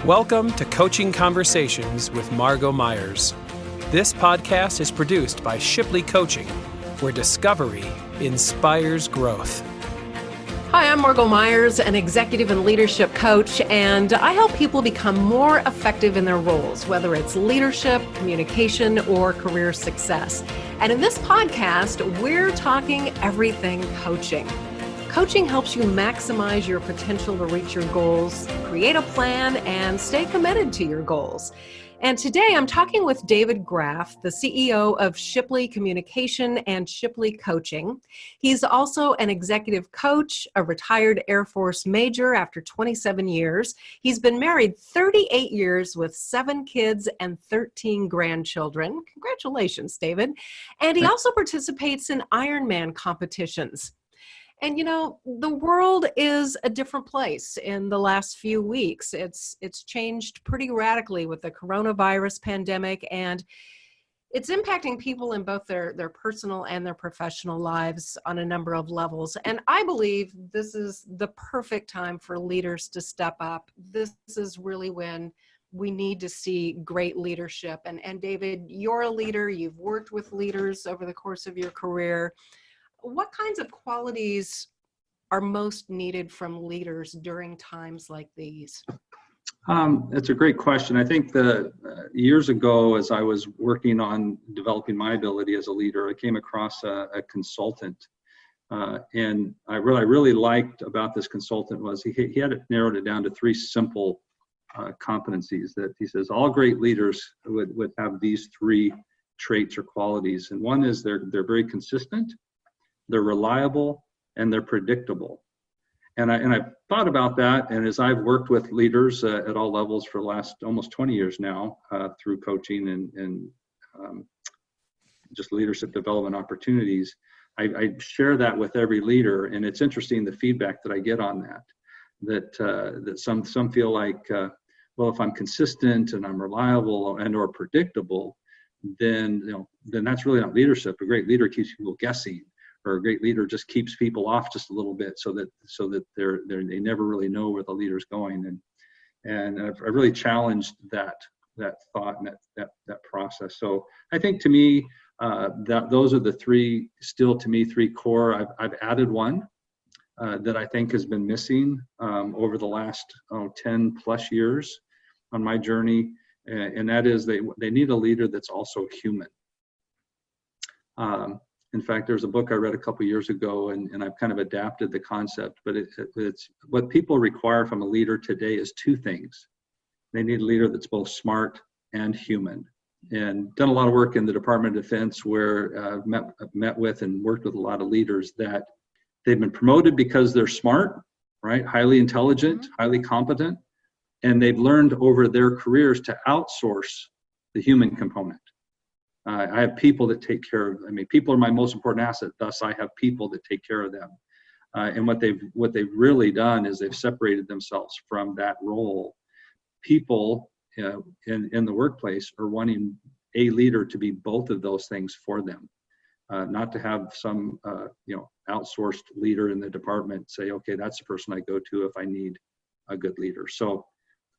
Welcome to Coaching Conversations with Margo Myers. This podcast is produced by Shipley Coaching, where discovery inspires growth. Hi, I'm Margo Myers, an executive and leadership coach, and I help people become more effective in their roles, whether it's leadership, communication, or career success. And in this podcast, we're talking everything coaching. Coaching helps you maximize your potential to reach your goals, create a plan, and stay committed to your goals. And today I'm talking with David Graff, the CEO of Shipley Communication and Shipley Coaching. He's also an executive coach, a retired Air Force major after 27 years. He's been married 38 years with 7 kids and 13 grandchildren. Congratulations, David. And he also participates in Ironman competitions. And you know, the world is a different place in the last few weeks. It's changed pretty radically with the coronavirus pandemic, and it's impacting people in both their personal and their professional lives on a number of levels. And I believe this is the perfect time for leaders to step up. This is really when we need to see great leadership. And David, you're a leader. You've worked with leaders over the course of your career. What kinds of qualities are most needed from leaders during times like these? That's a great question. I think years ago, as I was working on developing my ability as a leader, I came across a consultant. And I really liked about this consultant was he had narrowed it down to 3 simple competencies that he says all great leaders would have these 3 traits or qualities. And one is they're very consistent, they're reliable, and they're predictable. And I thought about that, and as I've worked with leaders at all levels for the last almost 20 years now through coaching and just leadership development opportunities, I share that with every leader, and it's interesting the feedback that I get on that some feel like, well, if I'm consistent and I'm reliable and or predictable, then that's really not leadership. A great leader keeps people guessing, or a great leader just keeps people off just a little bit so that they never really know where the leader's going. And I've really challenged that thought and that process. So I think to me that those are the 3 core. I've added one that I think has been missing over the last 10 plus years on my journey, and that is they need a leader that's also human. In fact, there's a book I read a couple years ago, and I've kind of adapted the concept, but it's what people require from a leader today is 2 things. They need a leader that's both smart and human. And done a lot of work in the Department of Defense where I've met with and worked with a lot of leaders that they've been promoted because they're smart, right? Highly intelligent, highly competent, and they've learned over their careers to outsource the human component. I have people that take care of. People are my most important asset. Thus, I have people that take care of them. And what they've really done is they've separated themselves from that role. People in the workplace are wanting a leader to be both of those things for them, not to have some outsourced leader in the department say, okay, that's the person I go to if I need a good leader. So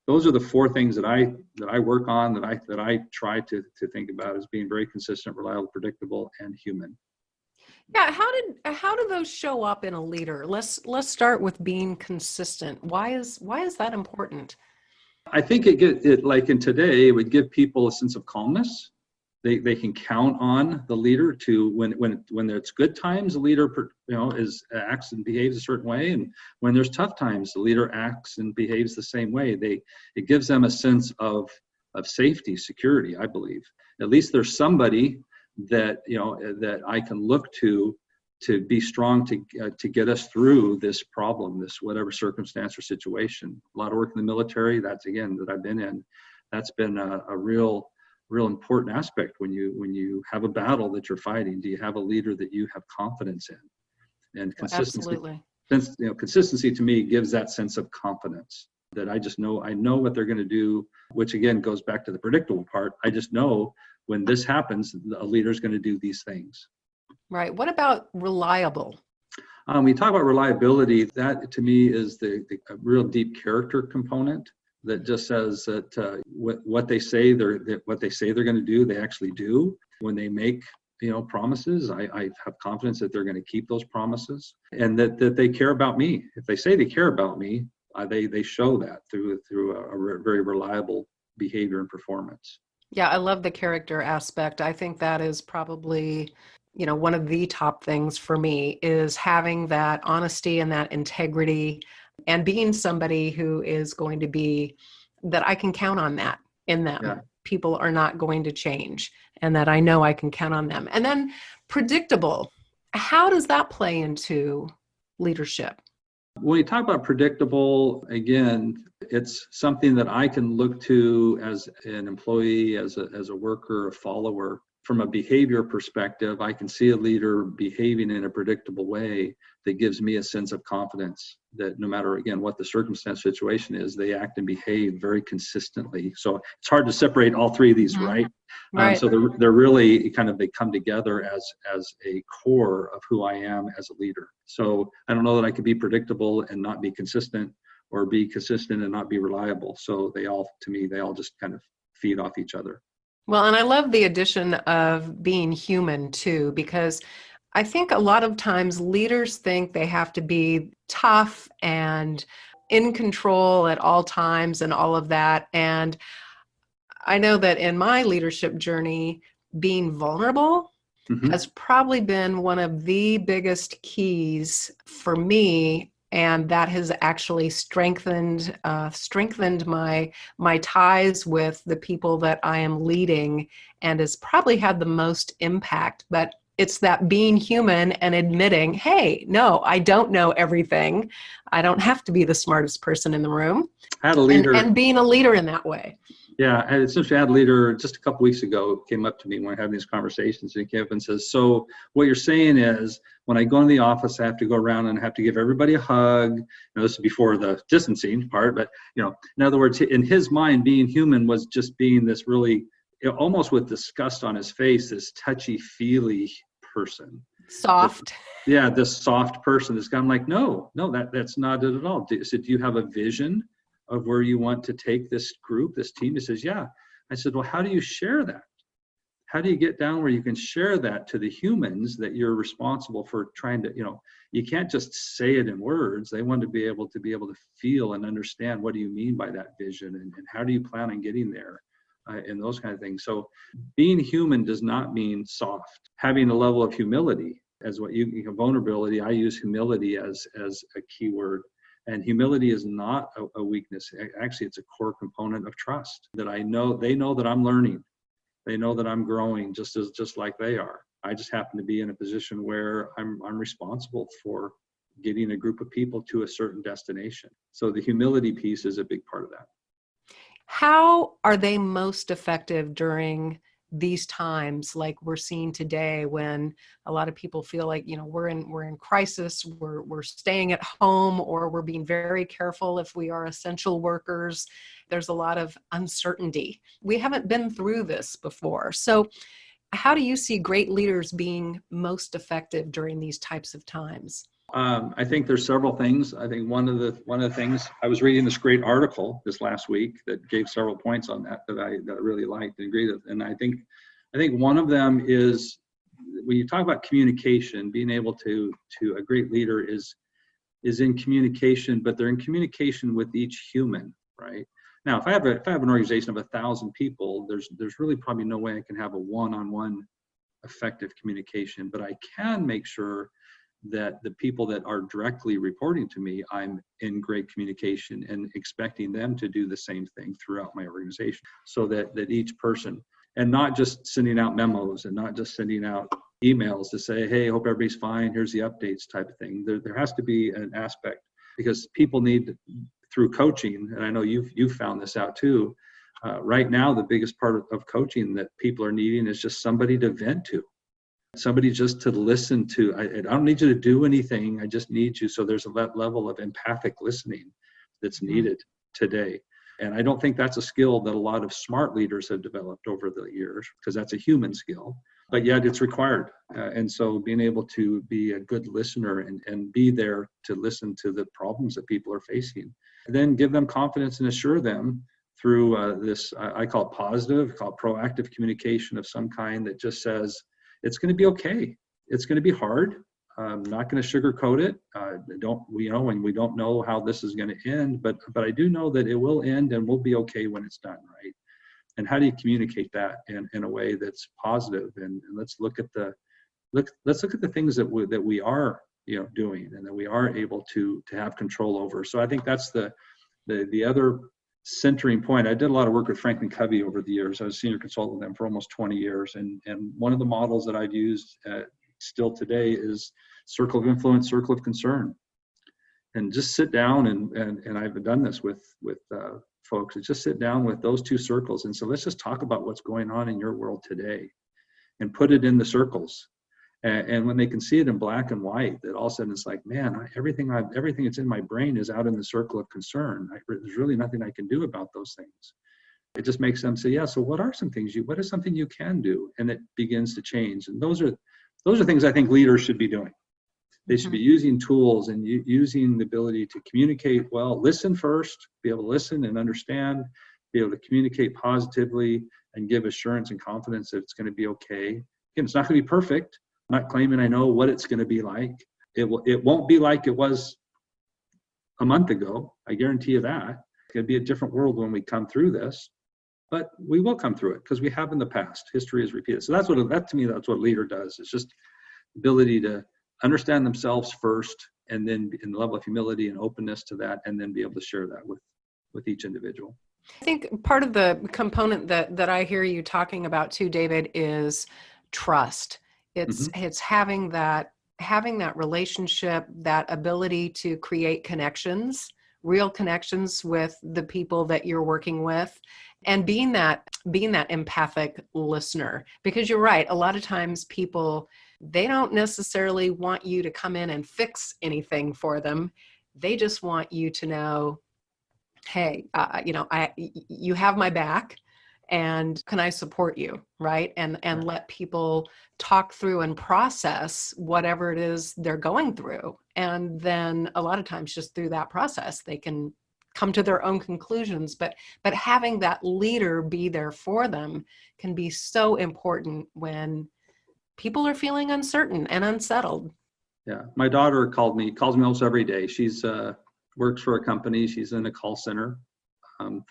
those are the 4 things that I work on, that I try to think about as being very consistent, reliable, predictable, and human. Yeah, how do those show up in a leader? Let's start with being consistent. Why is that important? I think it like in today, it would give people a sense of calmness. They can count on the leader to when it's good times, the leader acts and behaves a certain way, and when there's tough times, the leader acts and behaves the same way. It gives them a sense of safety, security. I believe at least there's somebody that that I can look to be strong to get us through this problem, this whatever circumstance or situation. A lot of work in the military. That's again that I've been in. That's been a real important aspect when you have a battle that you're fighting. Do you have a leader that you have confidence in? And consistency. Absolutely. Consistency to me gives that sense of confidence that I know what they're going to do, which again goes back to the predictable part. I just know when this happens, a leader's going to do these things. Right. What about reliable? When you talk about reliability, that to me is the real deep character component that just says that what they say they're going to do, they actually do. When they make promises, I have confidence that they're going to keep those promises, and that they care about me. If they say they care about me, they show that through a very reliable behavior and performance. Yeah, I love the character aspect. I think that is probably, one of the top things for me is having that honesty and that integrity and being somebody who is going to be, that I can count on that in them. Yeah. People are not going to change, and that I know I can count on them. And then predictable. How does that play into leadership? When you talk about predictable, again, it's something that I can look to as an employee, as a worker, a follower. From a behavior perspective, I can see a leader behaving in a predictable way that gives me a sense of confidence that no matter, again, what the circumstance situation is, they act and behave very consistently. So it's hard to separate all three of these, right? Right. So they're really they come together as a core of who I am as a leader. So I don't know that I could be predictable and not be consistent, or be consistent and not be reliable. So they all just kind of feed off each other. Well, and I love the addition of being human too, because I think a lot of times leaders think they have to be tough and in control at all times and all of that. And I know that in my leadership journey, being vulnerable has probably been one of the biggest keys for me. And that has actually strengthened my ties with the people that I am leading, and has probably had the most impact. But it's that being human and admitting, hey, no, I don't know everything. I don't have to be the smartest person in the room. I had a leader, and being a leader in that way. Yeah, and essentially I had a leader just a couple weeks ago came up to me when we were having these conversations, and he came up and says, so what you're saying is when I go in the office, I have to go around and I have to give everybody a hug. This is before the distancing part, but in other words, in his mind, being human was just being this really, almost with disgust on his face, this touchy-feely person. Soft. This soft person. This guy, I'm like, no, that's not it at all. So do you have a vision of where you want to take this group, this team? He says, yeah. I said, well, how do you share that? How do you get down where you can share that to the humans that you're responsible for trying to, you can't just say it in words. They want to be able to feel and understand, what do you mean by that vision, and how do you plan on getting there, and those kind of things. So being human does not mean soft. Having a level of humility as vulnerability, I use humility as a key word. And humility is not a weakness. Actually, it's a core component of trust, that they know that I'm learning. They know that I'm growing just like they are. I just happen to be in a position where I'm responsible for getting a group of people to a certain destination. So the humility piece is a big part of that. How are they most effective during these times like we're seeing today, when a lot of people feel like, we're in crisis, we're staying at home, or we're being very careful if we are essential workers? There's a lot of uncertainty. We haven't been through this before. So how do you see great leaders being most effective during these types of times? I think there's several things. I think one of the things, I was reading this great article this last week that gave several points on that I really liked and agreed with. And I think one of them is, when you talk about communication, being able to a great leader is in communication, but they're in communication with each human, right? Now, if I have an organization of 1,000 people, there's really probably no way I can have a one-on-one effective communication, but I can make sure that the people that are directly reporting to me, I'm in great communication and expecting them to do the same thing throughout my organization, so that each person, and not just sending out memos and not just sending out emails to say, hey, hope everybody's fine, here's the updates type of thing. There has to be an aspect, because people need, through coaching, and I know you've found this out too, right now the biggest part of coaching that people are needing is just somebody to vent to. Somebody just to listen to. I don't need you to do anything. I just need you. So there's a level of empathic listening that's needed today. And I don't think that's a skill that a lot of smart leaders have developed over the years, because that's a human skill. but yet it's required. And so being able to be a good listener and be there to listen to the problems that people are facing, and then give them confidence and assure them through this, I call it positive, I call it proactive communication of some kind that just says, it's going to be okay. It's going to be hard. I'm not going to sugarcoat it. And we don't know how this is going to end, but I do know that it will end and we'll be okay when it's done, right? And how do you communicate that in a way that's positive? And let's look at the things that we are doing and that we are able to have control over. So I think that's the other centering point. I did a lot of work with Franklin Covey over the years. I was a senior consultant with them for almost 20 years, and one of the models that I've used still today is circle of influence, circle of concern, and just sit down and I've done this with folks. Just sit down with those two circles and so let's just talk about what's going on in your world today, and put it in the circles. And when they can see it in black and white, that all of a sudden it's like, man, everything that's in my brain is out in the circle of concern. There's really nothing I can do about those things. It just makes them say, yeah. So what is something you can do? And it begins to change. And those are things I think leaders should be doing. They should be using tools and using the ability to communicate well, listen first, be able to listen and understand, be able to communicate positively and give assurance and confidence that it's going to be okay. Again, it's not going to be perfect. I'm not claiming I know what it's going to be like. It won't be like it was a month ago. I guarantee you that. It's going to be a different world when we come through this, but we will come through it because we have in the past. History is repeated. So that's what a leader does. It's just ability to understand themselves first, and then in the level of humility and openness to that, and then be able to share that with each individual. I think part of the component that I hear you talking about too, David, is trust. It's having that relationship, that ability to create connections, real connections with the people that you're working with, and being that empathic listener. Because you're right, a lot of times people, they don't necessarily want you to come in and fix anything for them. They just want you to know, hey, you have my back, and can I support you, right? And let people talk through and process whatever it is they're going through. And then a lot of times just through that process, they can come to their own conclusions. But having that leader be there for them can be so important when people are feeling uncertain and unsettled. Yeah. My daughter calls me almost every day. She's works for a company. She's in a call center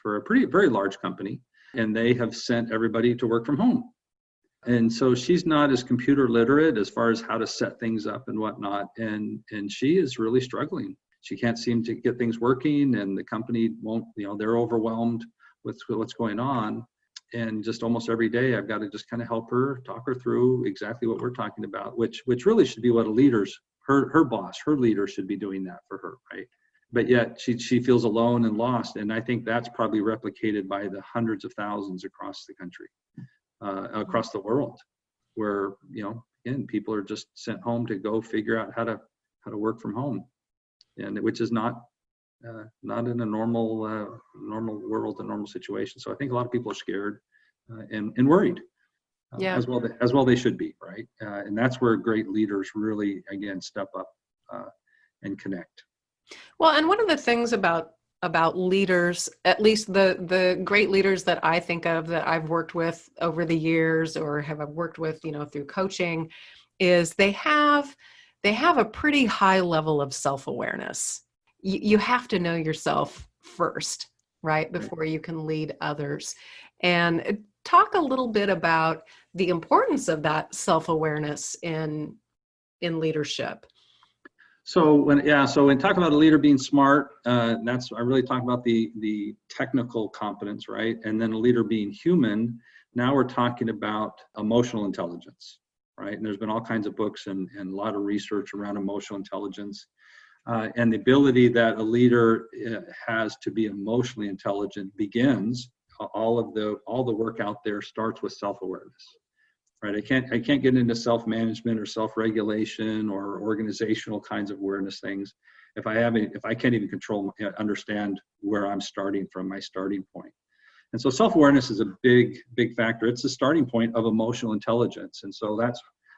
for a very large company. And they have sent everybody to work from home. And so she's not as computer literate as far as how to set things up and whatnot. And she is really struggling. She can't seem to get things working, and the company won't, they're overwhelmed with what's going on. And just almost every day, I've got to just kind of help her, talk her through exactly what we're talking about, which really should be what her boss, her leader should be doing that for her, right? But yet she feels alone and lost. And I think that's probably replicated by the hundreds of thousands across the country, across the world, where, again, people are just sent home to go figure out how to work from home, and which is not in a normal world, a normal situation. So I think a lot of people are scared and worried, as well they should be, right? And that's where great leaders really, again, step up and connect. Well, and one of the things about leaders, at least the great leaders that I think of that I've worked with over the years or have worked with, through coaching, is they have a pretty high level of self-awareness. You have to know yourself first, right? Before you can lead others. And talk a little bit about the importance of that self-awareness in leadership. So when talking about a leader being smart, I really talk about the technical competence, right? And then a leader being human. Now we're talking about emotional intelligence, right? And there's been all kinds of books and a lot of research around emotional intelligence, and the ability that a leader has to be emotionally intelligent begins. All the work out there starts with self-awareness. Right. I can't get into self-management or self-regulation or organizational kinds of awareness things if I can't even understand where I'm starting from, my starting point. And so self-awareness is a big factor. It's the starting point of emotional intelligence. And so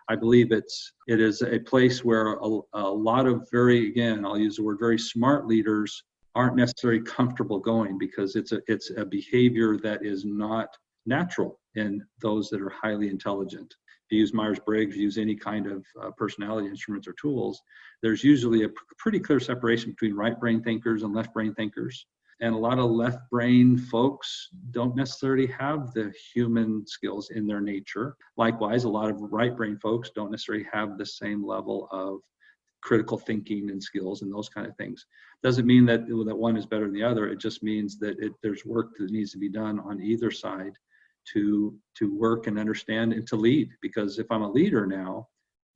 I believe it is a place where a lot of I'll use the word very smart leaders aren't necessarily comfortable going, because it's a behavior that is not natural in those that are highly intelligent. If you use Myers-Briggs, use any kind of personality instruments or tools, there's usually a pretty clear separation between right brain thinkers and left brain thinkers. And a lot of left brain folks don't necessarily have the human skills in their nature. Likewise, a lot of right brain folks don't necessarily have the same level of critical thinking and skills and those kind of things. Doesn't mean that one is better than the other. It just means that there's work that needs to be done on either side to work and understand and to lead. Because if I'm a leader now,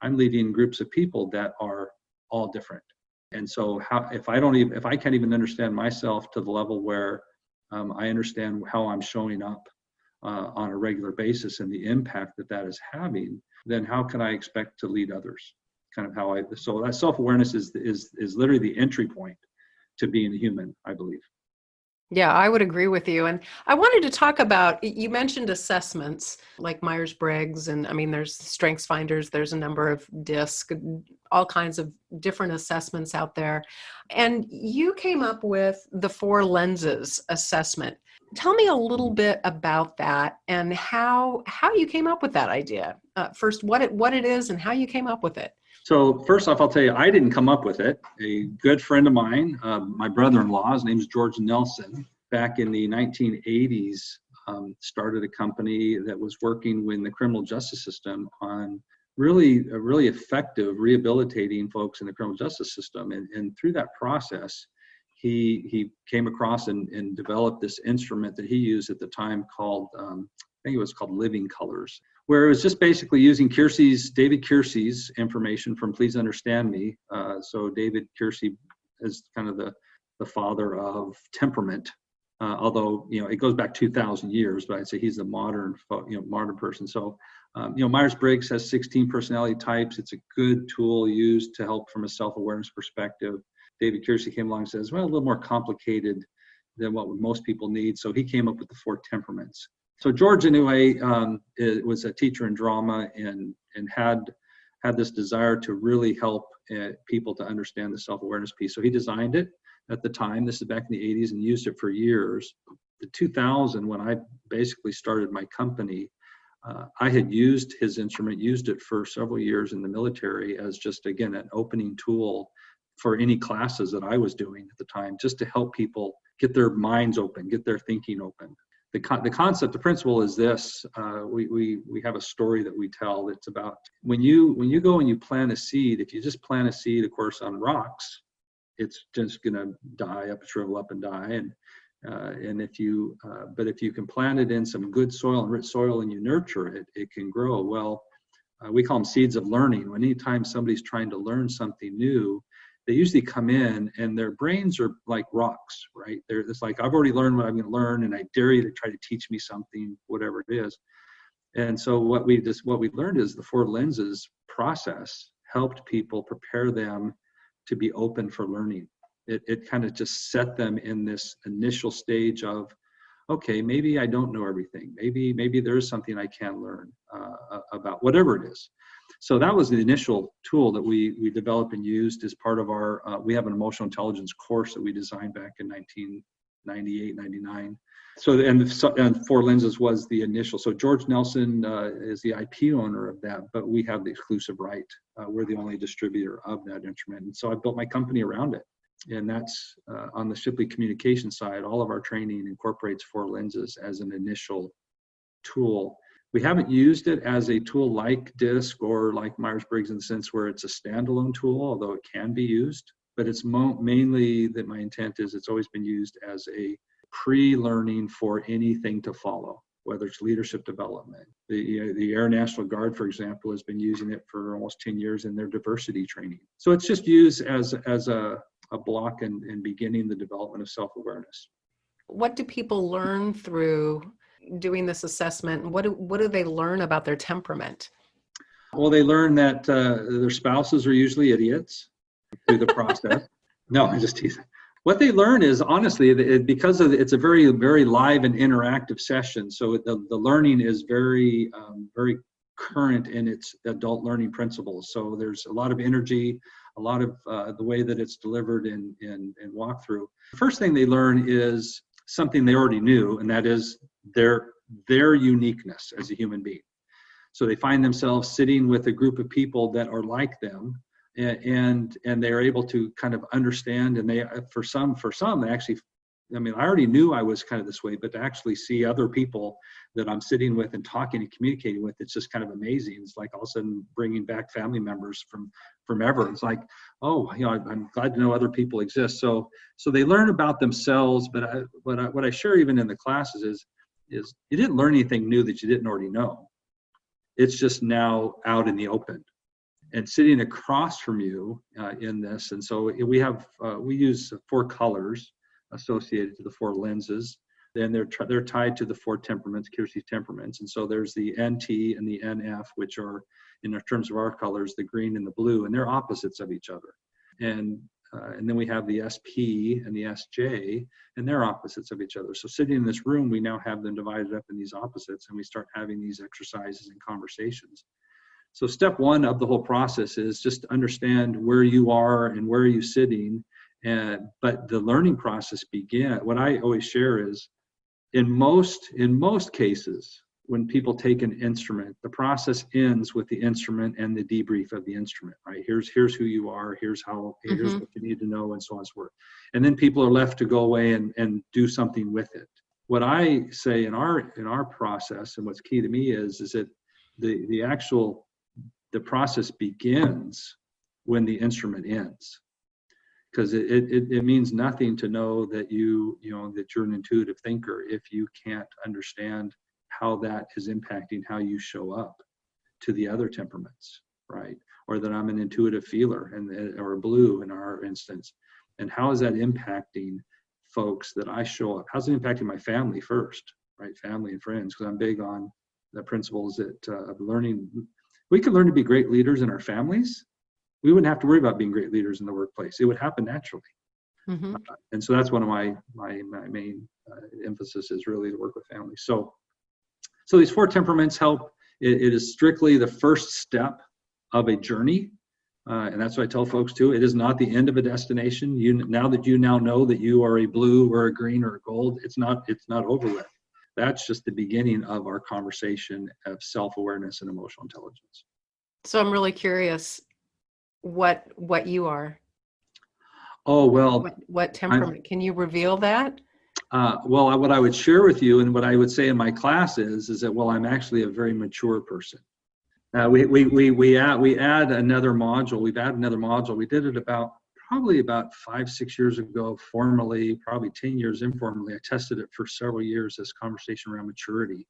I'm leading groups of people that are all different. And so if I can't even understand myself to the level where I understand how I'm showing up on a regular basis and the impact that is having, then how can I expect to lead others? So that self-awareness is literally the entry point to being a human, I believe. Yeah, I would agree with you. And I wanted to talk about, you mentioned assessments like Myers-Briggs, and I mean, there's Strengths Finders, there's a number of DISC, all kinds of different assessments out there. And you came up with the 4 lenses assessment. Tell me a little bit about that and how you came up with that idea. First, what it is and how you came up with it. So first off, I'll tell you, I didn't come up with it. A good friend of mine, my brother-in-law, his name is George Nelson, back in the 1980s, started a company that was working in the criminal justice system on really effective rehabilitating folks in the criminal justice system. And through that process, he came across and developed this instrument that he used at the time called, I think it was called Living Colors, where it was just basically using David Keirsey's information from Please Understand Me. So David Keirsey is kind of the father of temperament, although it goes back 2,000 years, but I'd say he's the modern person. So Myers-Briggs has 16 personality types. It's a good tool used to help from a self-awareness perspective. David Keirsey came along and says, well, a little more complicated than what most people need. So he came up with the 4 temperaments. So George, anyway, was a teacher in drama and had this desire to really help people to understand the self-awareness piece. So he designed it at the time. This is back in the 80s, and used it for years. In 2000, when I basically started my company, I had used his instrument, used it for several years in the military as just, again, an opening tool for any classes that I was doing at the time, just to help people get their minds open, get their thinking open. The concept, the principle is this. We have a story that we tell. It's about when you go and you plant a seed. If you just plant a seed, of course, on rocks, it's just going to die up, shrivel up, and die. And if you can plant it in some good soil and rich soil, and you nurture it, it can grow. Well, we call them seeds of learning. When anytime somebody's trying to learn something new, they usually come in and their brains are like rocks, right? It's like, I've already learned what I'm going to learn, and I dare you to try to teach me something, whatever it is. And so what we learned is the 4 lenses process helped people prepare them to be open for learning. It kind of just set them in this initial stage of, okay, maybe I don't know everything. Maybe there is something I can learn about, whatever it is. So that was the initial tool that we developed and used as part of our, we have an emotional intelligence course that we designed back in 1998, 99. So, and 4 lenses was the initial. So George Nelson is the IP owner of that, but we have the exclusive right. We're the only distributor of that instrument. And so I built my company around it. And that's on the Shipley communication side. All of our training incorporates 4 lenses as an initial tool. We haven't used it as a tool like DISC or like Myers-Briggs in the sense where it's a standalone tool, although it can be used. But it's mainly that my intent is it's always been used as a pre-learning for anything to follow, whether it's leadership development. The Air National Guard, for example, has been using it for almost 10 years in their diversity training. So it's just used as a block in beginning the development of self-awareness. What do people learn through doing this assessment? What do they learn about their temperament? Well, they learn that their spouses are usually idiots through the process. No, I'm just teasing. What they learn is, honestly, because it's a very, very live and interactive session. So the learning is very, very current in its adult learning principles. So there's a lot of energy, a lot of the way that it's delivered in walkthrough. The first thing they learn is something they already knew, and that is their uniqueness as a human being. So they find themselves sitting with a group of people that are like them, and they're able to kind of understand. And they, for some, they actually, I mean, I already knew I was kind of this way, but to actually see other people that I'm sitting with and talking and communicating with, it's just kind of amazing. It's like all of a sudden bringing back family members from ever. It's like, oh, I'm glad to know other people exist. So they learn about themselves. But what I share even in the classes is you didn't learn anything new that you didn't already know. It's just now out in the open and sitting across from you in this. And so we use 4 colors associated to the 4 lenses. Then they're tied to the 4 temperaments, Kirsi's temperaments. And so there's the NT and the NF, which are, in terms of our colors, the green and the blue, and they're opposites of each other. And then we have the SP and the SJ, and they're opposites of each other. So sitting in this room, we now have them divided up in these opposites, and we start having these exercises and conversations. So step 1 of the whole process is just to understand where you are and where are you sitting. But the learning process what I always share is, in most cases, when people take an instrument, the process ends with the instrument and the debrief of the instrument, right? Here's who you are, here's what you need to know, and so on and so forth. And then people are left to go away and do something with it. What I say in our process, and what's key to me is that the process begins when the instrument ends. Because it means nothing to know that that you're an intuitive thinker if you can't understand how that is impacting how you show up to the other temperaments, right? Or that I'm an intuitive feeler or a blue in our instance. And how is that impacting folks that I show up? How's it impacting my family first, right? Family and friends, because I'm big on the principles of learning. We can learn to be great leaders in our families. We wouldn't have to worry about being great leaders in the workplace. It would happen naturally. Mm-hmm. And so that's one of my main emphasis is really to work with families. So these 4 temperaments help. It is strictly the first step of a journey. And that's what I tell folks too. It is not the end of a destination. Now that you know that you are a blue or a green or a gold, it's not over with. That's just the beginning of our conversation of self-awareness and emotional intelligence. So I'm really curious what you are. Oh, well. What temperament? Can you reveal that? Well, what I would share with you and what I would say in my class is that, well, I'm actually a very mature person. We add another module. We've added another module. We did it probably about 5-6 years ago, formally, probably 10 years informally. I tested it for several years, this conversation around maturity,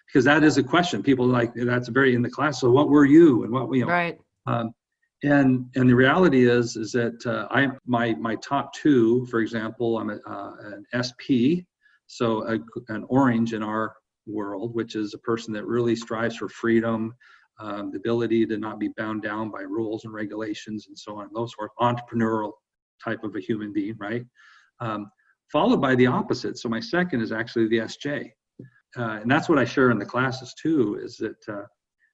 because that is a question. People that's very in the class. So what were you and what Right. And the reality is that my top 2, for example, I'm an SP, so an orange in our world, which is a person that really strives for freedom, the ability to not be bound down by rules and regulations and so on and those sort, entrepreneurial type of a human being, right? Followed by the opposite. So my second is actually the SJ. And that's what I share in the classes too, is that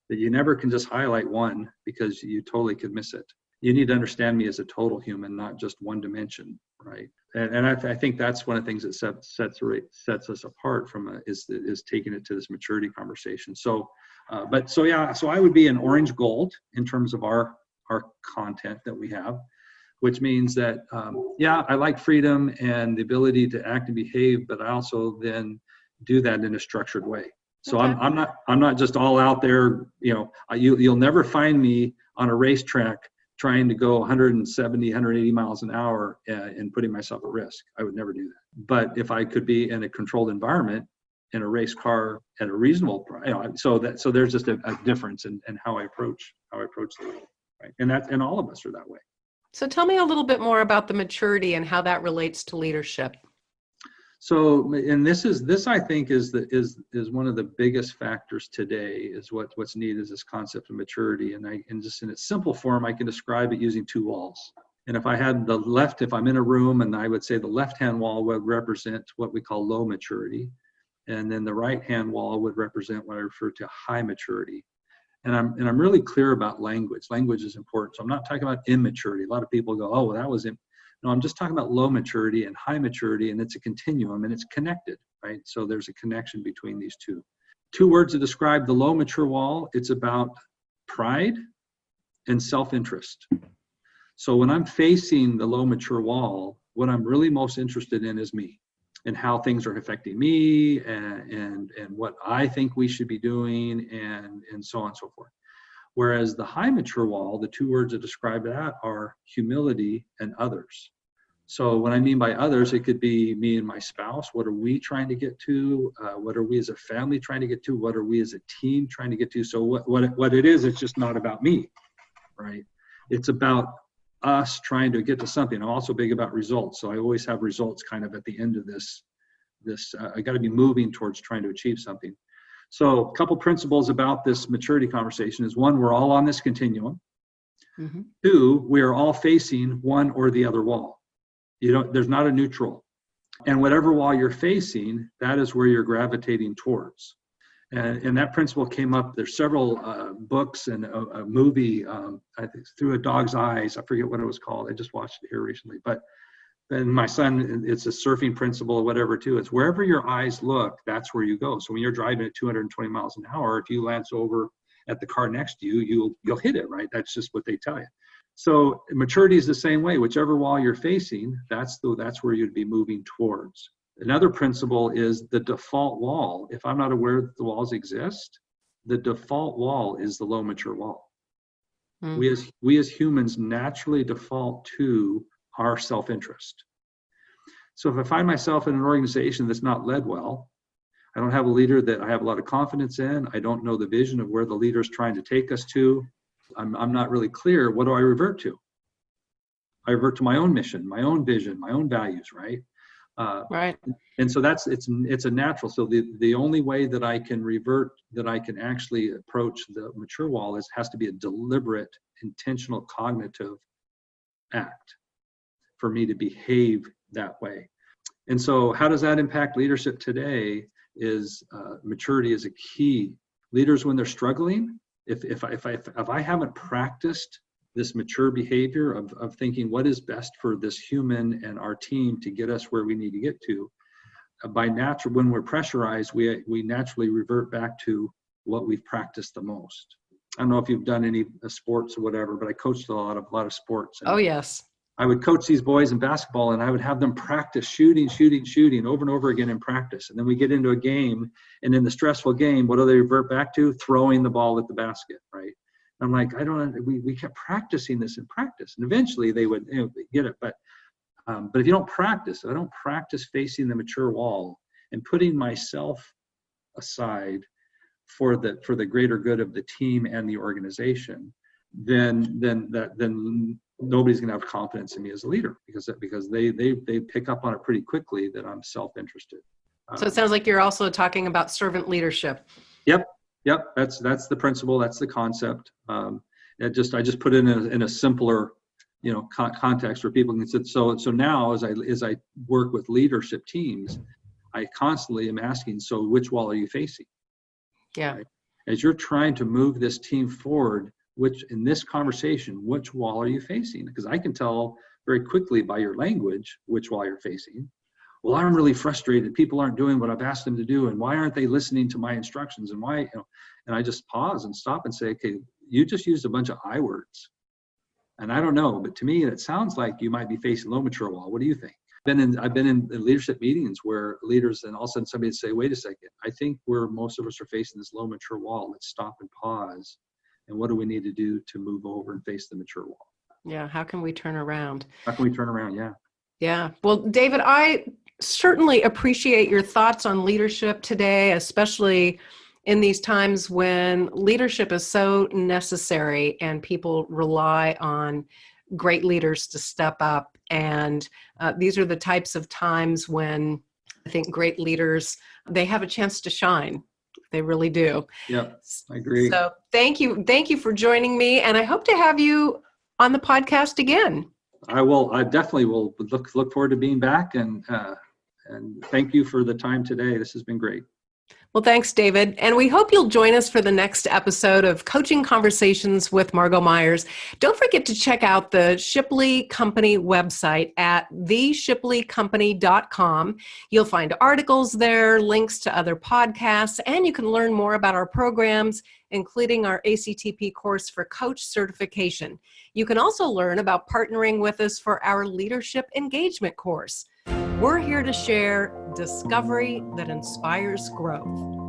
you never can just highlight one because you totally could miss it. You need to understand me as a total human, not just one dimension, right? And I think that's one of the things that sets us apart from is taking it to this maturity conversation. So I would be an orange gold in terms of our content that we have, which means that I like freedom and the ability to act and behave, but I also then do that in a structured way. So okay. I'm not just all out there, you'll never find me on a racetrack trying to go 170, 180 miles an hour and putting myself at risk. I would never do that. But if I could be in a controlled environment in a race car at a reasonable price, so there's just a difference in how I approach the world, right? And all of us are that way. So tell me a little bit more about the maturity and how that relates to leadership. So, and this I think is one of the biggest factors today is what's needed is this concept of maturity. And just in its simple form, I can describe it using 2 walls. And if I'm in a room, and I would say the left-hand wall would represent what we call low maturity. And then the right-hand wall would represent what I refer to high maturity. And I'm really clear about language. Language is important. So I'm not talking about immaturity. A lot of people go, oh, well, that was no, I'm just talking about low maturity and high maturity, and it's a continuum and it's connected, right? So there's a connection between these two. Two words to describe the low mature wall. It's about pride and self-interest. So when I'm facing the low mature wall, what I'm really most interested in is me and how things are affecting me and what I think we should be doing and so on and so forth. Whereas the high mature wall, the two words that describe that are humility and others. So what I mean by others, it could be me and my spouse. What are we trying to get to? What are we as a family trying to get to? What are we as a team trying to get to? So what it is, it's just not about me, right? It's about us trying to get to something. I'm also big about results. So I always have results kind of at the end of this I got to be moving towards trying to achieve something. So a couple principles about this maturity conversation is, one, we're all on this continuum. Mm-hmm. Two, we are all facing one or the other wall. There's not a neutral. And whatever wall you're facing, that is where you're gravitating towards. And that principle came up. There's several books and a movie, I think Through a Dog's Eyes. I forget what it was called. I just watched it here recently. But and my son, it's a surfing principle or whatever too. It's wherever your eyes look, that's where you go. So when you're driving at 220 miles an hour, if you glance over at the car next to you, you'll hit it, right? That's just what they tell you. So maturity is the same way. Whichever wall you're facing, that's where you'd be moving towards. Another principle is the default wall. If I'm not aware that the walls exist, the default wall is the low mature wall. Mm. We as humans naturally default to our self-interest. So if I find myself in an organization that's not led well, I don't have a leader that I have a lot of confidence in, I don't know the vision of where the leader is trying to take us to, I'm not really clear, what do I revert to? I revert to my own mission, my own vision, my own values, right? Right. And so it's a natural. So the only way that I can revert, that I can actually approach the mature wall has to be a deliberate, intentional, cognitive act for me to behave that way. And so how does that impact leadership today? Is maturity is a key. Leaders, when they're struggling, if I haven't practiced this mature behavior of thinking what is best for this human and our team to get us where we need to get to, when we're pressurized, we naturally revert back to what we've practiced the most. I don't know if you've done any sports or whatever, but I coached a lot of sports. Oh, yes. I would coach these boys in basketball, and I would have them practice shooting over and over again in practice. And then we get into a game, and in the stressful game, what do they revert back to? Throwing the ball at the basket, right? I'm like, we kept practicing this in practice, and eventually they would get it. But if you don't practice, if I don't practice facing the mature wall and putting myself aside for the greater good of the team and the organization, then nobody's going to have confidence in me as a leader because they pick up on it pretty quickly that I'm self-interested. So it sounds like you're also talking about servant leadership. Yep. That's the principle. That's the concept. I just put it in a simpler, context where people can sit. So now as I work with leadership teams, I constantly am asking, so which wall are you facing? Yeah. Right? As you're trying to move this team forward, which wall are you facing? Because I can tell very quickly by your language which wall you're facing. Well, I'm really frustrated. People aren't doing what I've asked them to do, and why aren't they listening to my instructions? And why, and I just pause and stop and say, okay, you just used a bunch of I words, and I don't know, but to me, it sounds like you might be facing low mature wall. What do you think? I've been in leadership meetings where leaders, and all of a sudden somebody would say, wait a second, I think most of us are facing this low mature wall. Let's stop and pause. And what do we need to do to move over and face the mature wall? Yeah. How can we turn around? Yeah. Yeah. Well, David, I certainly appreciate your thoughts on leadership today, especially in these times when leadership is so necessary and people rely on great leaders to step up. And these are the types of times when I think great leaders, they have a chance to shine. They really do. Yeah, I agree. So thank you for joining me. And I hope to have you on the podcast again. I definitely will look forward to being back, and thank you for the time today. This has been great. Well, thanks, David. And we hope you'll join us for the next episode of Coaching Conversations with Margo Myers. Don't forget to check out the Shipley Company website at theshipleycompany.com. You'll find articles there, links to other podcasts, and you can learn more about our programs, including our ACTP course for coach certification. You can also learn about partnering with us for our leadership engagement course. We're here to share discovery that inspires growth.